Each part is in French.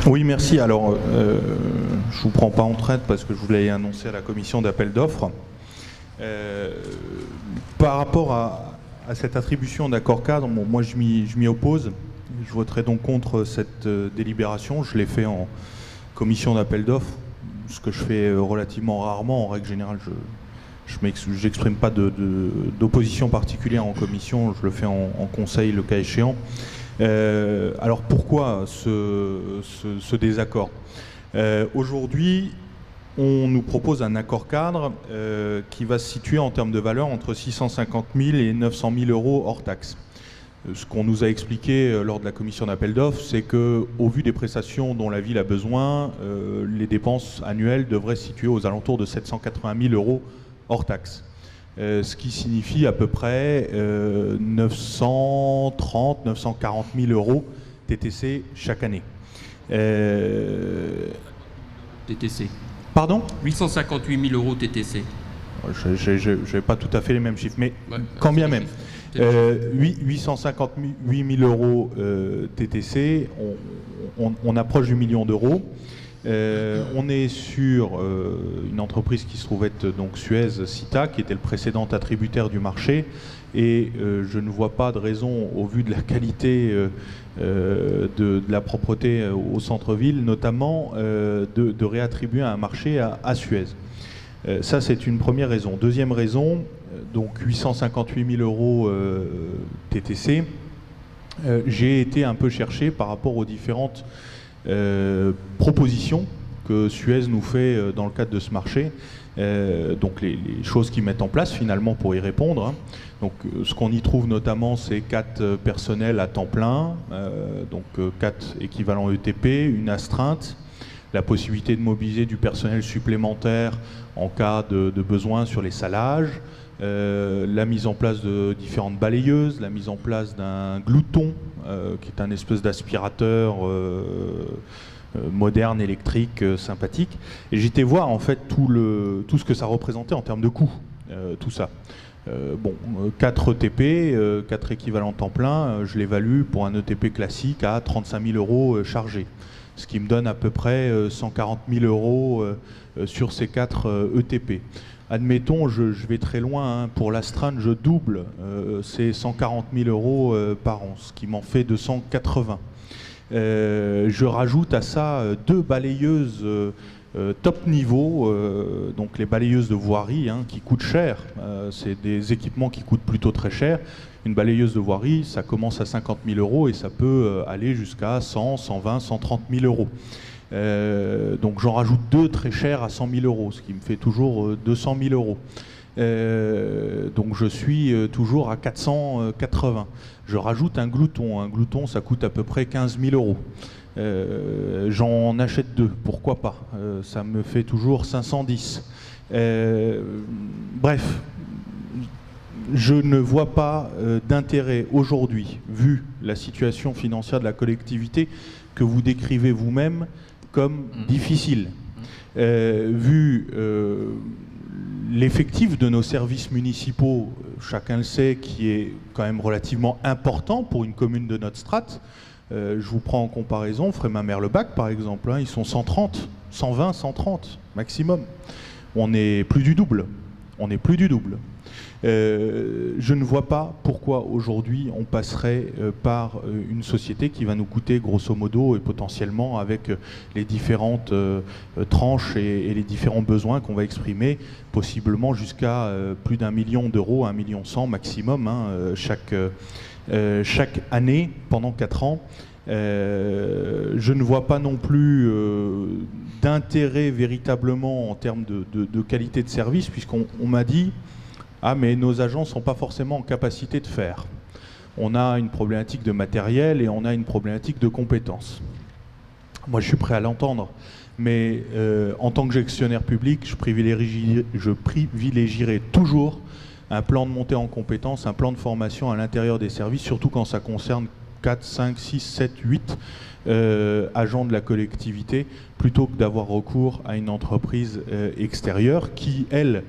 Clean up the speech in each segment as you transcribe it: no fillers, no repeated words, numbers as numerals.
Oui, merci. Alors, je ne vous prends pas en traite parce que je vous l'ai annoncé à la commission d'appel d'offres. Par rapport à cette attribution d'accord cadre, bon, moi je m'y oppose. Je voterai donc contre cette délibération. Je l'ai fait en commission d'appel d'offres, ce que je fais relativement rarement. En règle générale, je n'exprime pas d'opposition particulière en commission, je le fais en conseil le cas échéant. Alors pourquoi ce désaccord? Aujourd'hui, on nous propose un accord cadre qui va se situer en termes de valeur entre 650 000 et 900 000 euros hors taxe. Ce qu'on nous a expliqué lors de la commission d'appel d'offres, c'est qu'au vu des prestations dont la ville a besoin, les dépenses annuelles devraient se situer aux alentours de 780 000 euros hors taxe. Ce qui signifie à peu près 930 940 000 euros TTC chaque année. TTC. Pardon ? 858 000 euros TTC. Je n'ai pas tout à fait les mêmes chiffres, mais ouais, quand bien même. 858 000 euros TTC, on approche du million d'euros. On est sur une entreprise qui se trouve être donc Suez Cita, qui était le précédent attributaire du marché, et je ne vois pas de raison, au vu de la qualité de la propreté au centre-ville, notamment de réattribuer un marché à Suez. Ça, c'est une première raison. Deuxième raison, donc 858 000 euros TTC, j'ai été un peu cherché par rapport aux différentes propositions que Suez nous fait dans le cadre de ce marché, donc les choses qu'ils mettent en place finalement pour y répondre, hein. Donc ce qu'on y trouve notamment, c'est 4 personnels à temps plein, donc 4 équivalents ETP, une astreinte, la possibilité de mobiliser du personnel supplémentaire en cas de besoin sur les salages, la mise en place de différentes balayeuses, la mise en place d'un glouton, qui est un espèce d'aspirateur moderne, électrique, sympathique. Et j'étais voir en fait tout ce que ça représentait en termes de coûts, tout ça. 4 ETP, 4 équivalents temps plein, je l'évalue pour un ETP classique à 35 000 euros chargés. Ce qui me donne à peu près 140 000 euros sur ces 4 ETP. Admettons, je vais très loin, hein, pour l'astreinte, je double, c'est 140 000 euros par an, ce qui m'en fait 280. Je rajoute à ça 2 balayeuses top niveau, donc les balayeuses de voirie, hein, qui coûtent cher. C'est des équipements qui coûtent plutôt très cher. Une balayeuse de voirie, ça commence à 50 000 euros et ça peut aller jusqu'à 100, 120, 130 000 euros. Donc j'en rajoute 2 très chers à 100 000 euros, ce qui me fait toujours 200 000 euros. Donc je suis toujours à 480. Je rajoute un glouton. Un glouton, ça coûte à peu près 15 000 euros. J'en achète 2, pourquoi pas. Ça me fait toujours 510. Bref, je ne vois pas d'intérêt aujourd'hui, vu la situation financière de la collectivité que vous décrivez vous-même comme difficile, vu l'effectif de nos services municipaux, chacun le sait, qui est quand même relativement important pour une commune de notre strate. Je vous prends en comparaison, Frémin-Merlebach par exemple, hein, ils sont 130, 120, 130 maximum. On est plus du double. On est plus du double. Je ne vois pas pourquoi aujourd'hui on passerait par une société qui va nous coûter grosso modo et potentiellement avec les différentes tranches et les différents besoins qu'on va exprimer, possiblement jusqu'à plus d'1 million d'euros, 1,1 million maximum, hein, chaque année pendant 4 ans. Je ne vois pas non plus d'intérêt véritablement en termes de qualité de service, puisqu'on m'a dit « Ah, mais nos agents ne sont pas forcément en capacité de faire. On a une problématique de matériel et on a une problématique de compétences. » Moi, je suis prêt à l'entendre, mais en tant que gestionnaire public, je privilégierai toujours un plan de montée en compétences, un plan de formation à l'intérieur des services, surtout quand ça concerne 4, 5, 6, 7, 8 agents de la collectivité, plutôt que d'avoir recours à une entreprise extérieure qui, elle,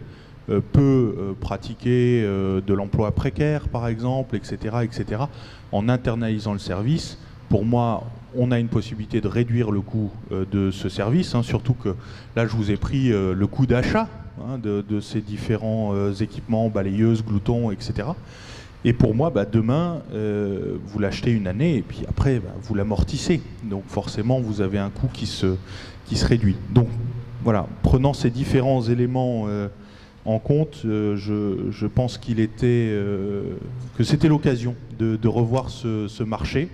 peut pratiquer de l'emploi précaire, par exemple, etc., en internalisant le service pour moi, on a une possibilité de réduire le coût de ce service, surtout que là, je vous ai pris le coût d'achat de ces différents équipements, balayeuses, gloutons, etc. Et pour moi, demain, vous l'achetez une année et puis après, vous l'amortissez. Donc forcément, vous avez un coût qui se réduit. Donc voilà, prenant ces différents éléments en compte, je pense que c'était l'occasion de revoir ce marché,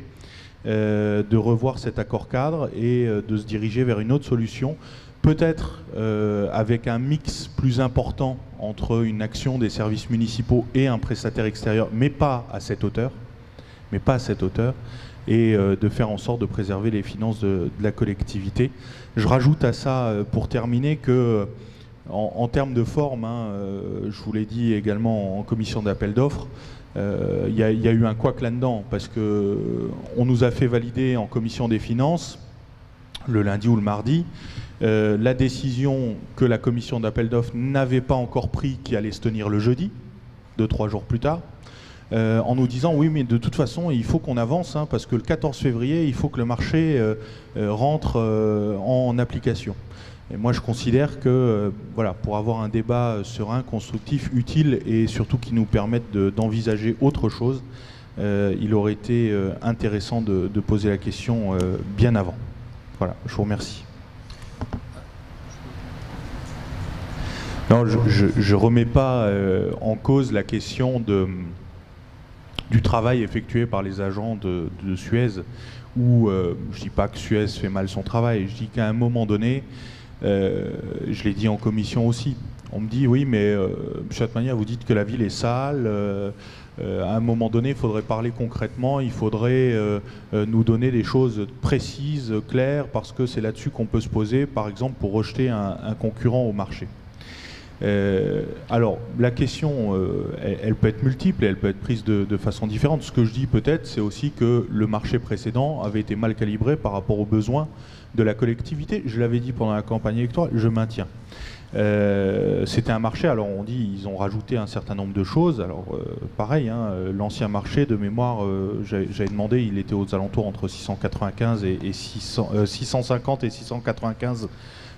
de revoir cet accord cadre et de se diriger vers une autre solution, peut-être avec un mix plus important entre une action des services municipaux et un prestataire extérieur, mais pas à cette hauteur, et de faire en sorte de préserver les finances de la collectivité. Je rajoute à ça, pour terminer, que en termes de forme, je vous l'ai dit également en commission d'appel d'offres, il y a eu un couac là-dedans, parce qu'on nous a fait valider en commission des finances, le lundi ou le mardi, la décision que la commission d'appel d'offres n'avait pas encore pris, qui allait se tenir le jeudi, 2-3 jours plus tard, en nous disant oui, mais de toute façon il faut qu'on avance, parce que le 14 février il faut que le marché rentre en application. Et moi je considère que voilà, pour avoir un débat serein, constructif, utile et surtout qui nous permette d'envisager autre chose, il aurait été intéressant de poser la question bien avant. Voilà, je vous remercie. Non, je ne remets pas en cause la question du travail effectué par les agents de Suez, où je ne dis pas que Suez fait mal son travail, je dis qu'à un moment donné, je l'ai dit en commission aussi, on me dit oui mais M. Atmania, vous dites que la ville est sale, à un moment donné il faudrait parler concrètement, il faudrait nous donner des choses précises, claires, parce que c'est là-dessus qu'on peut se poser, par exemple pour rejeter un concurrent au marché. Alors la question elle peut être multiple et elle peut être prise de façon différente. Ce que je dis peut-être, c'est aussi que le marché précédent avait été mal calibré par rapport aux besoins de la collectivité. Je l'avais dit pendant la campagne électorale, je maintiens. C'était un marché, alors on dit ils ont rajouté un certain nombre de choses, alors pareil, l'ancien marché de mémoire, j'avais demandé, il était aux alentours entre 695 et 650 et 695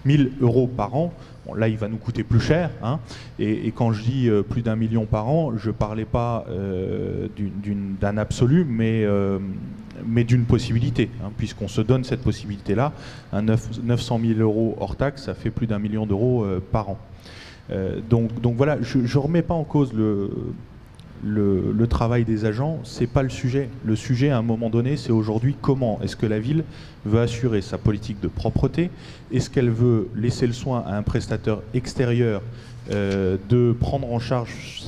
000 euros par an. Bon, là il va nous coûter plus cher, et quand je dis plus d'1 million par an, je ne parlais pas d'un absolu, mais d'une possibilité, puisqu'on se donne cette possibilité-là. 900 000 euros hors taxe, ça fait plus d'1 million d'euros par an. Donc voilà, je ne remets pas en cause le travail des agents, c'est pas le sujet. Le sujet, à un moment donné, c'est aujourd'hui comment est-ce que la ville veut assurer sa politique de propreté, est-ce qu'elle veut laisser le soin à un prestataire extérieur de prendre en charge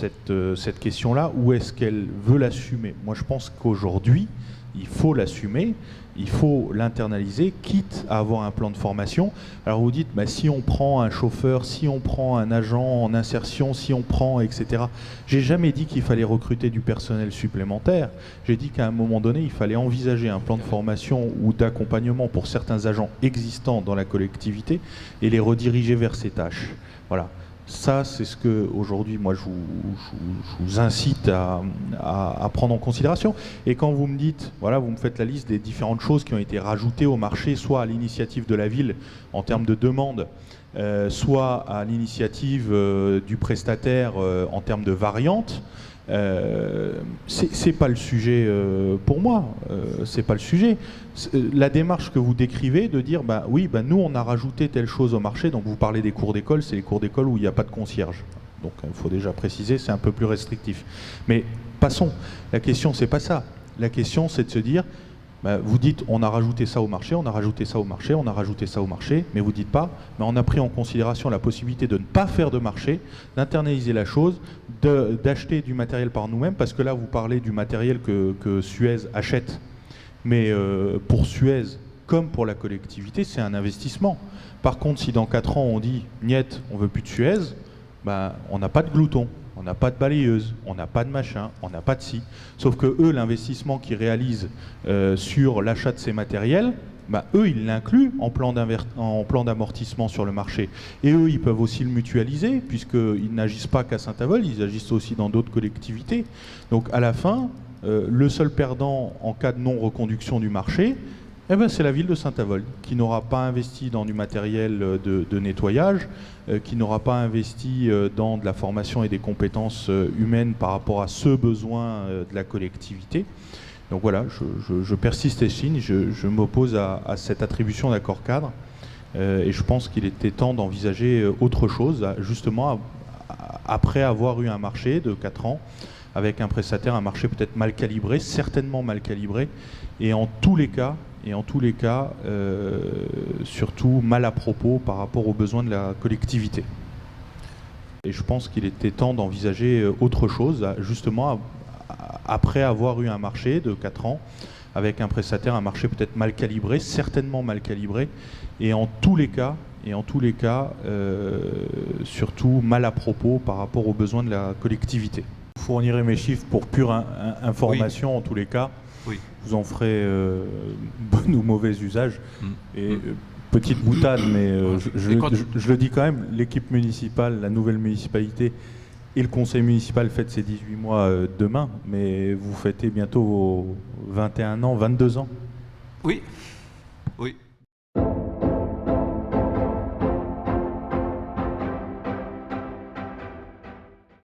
cette question-là, ou est-ce qu'elle veut l'assumer? Moi, je pense qu'aujourd'hui, il faut l'assumer, il faut l'internaliser, quitte à avoir un plan de formation. Alors vous dites, si on prend un chauffeur, si on prend un agent en insertion, si on prend, etc. J'ai jamais dit qu'il fallait recruter du personnel supplémentaire. J'ai dit qu'à un moment donné, il fallait envisager un plan de formation ou d'accompagnement pour certains agents existants dans la collectivité et les rediriger vers ces tâches. Voilà. Ça, c'est ce que aujourd'hui, moi, je vous incite à prendre en considération. Et quand vous me dites, voilà, vous me faites la liste des différentes choses qui ont été rajoutées au marché, soit à l'initiative de la ville en termes de demande, soit à l'initiative du prestataire en termes de variantes, c'est pas le sujet pour moi. C'est pas le sujet. La démarche que vous décrivez de dire oui, nous on a rajouté telle chose au marché, donc vous parlez des cours d'école, c'est les cours d'école où il n'y a pas de concierge. Donc il faut déjà préciser, c'est un peu plus restrictif. Mais passons. La question c'est pas ça. La question c'est de se dire, vous dites on a rajouté ça au marché, on a rajouté ça au marché, on a rajouté ça au marché, mais vous dites pas, mais on a pris en considération la possibilité de ne pas faire de marché, d'internaliser la chose, d'acheter du matériel par nous-mêmes, parce que là vous parlez du matériel que Suez achète, mais pour Suez comme pour la collectivité c'est un investissement. Par contre si dans 4 ans on dit niet, on veut plus de Suez, on n'a pas de glouton. On n'a pas de balayeuse, on n'a pas de machin, on n'a pas de ci. Sauf que eux, l'investissement qu'ils réalisent sur l'achat de ces matériels, eux, ils l'incluent en plan d'amortissement sur le marché. Et eux, ils peuvent aussi le mutualiser, puisqu'ils n'agissent pas qu'à Saint-Avold, ils agissent aussi dans d'autres collectivités. Donc à la fin, le seul perdant en cas de non-reconduction du marché, eh ben, c'est la ville de Saint-Avold, qui n'aura pas investi dans du matériel de nettoyage, qui n'aura pas investi dans de la formation et des compétences humaines par rapport à ce besoin de la collectivité. Donc voilà, je persiste et signe, je m'oppose à cette attribution d'accord cadre, et je pense qu'il était temps d'envisager autre chose, justement après avoir eu un marché de 4 ans, avec un prestataire, un marché peut-être mal calibré, certainement mal calibré, et en tous les cas, surtout mal à propos par rapport aux besoins de la collectivité. Et je pense qu'il était temps d'envisager autre chose, justement après avoir eu un marché de 4 ans, avec un prestataire, un marché peut-être mal calibré, certainement mal calibré, et en tous les cas, surtout mal à propos par rapport aux besoins de la collectivité. Je fournirai mes chiffres pour pure information, oui. En tous les cas. Oui. Vous en ferez bon ou mauvais usage. Et petite boutade, mais je le dis quand même, l'équipe municipale, la nouvelle municipalité et le conseil municipal fête ses 18 mois demain, mais vous fêtez bientôt vos 21 ans, 22 ans. Oui, oui.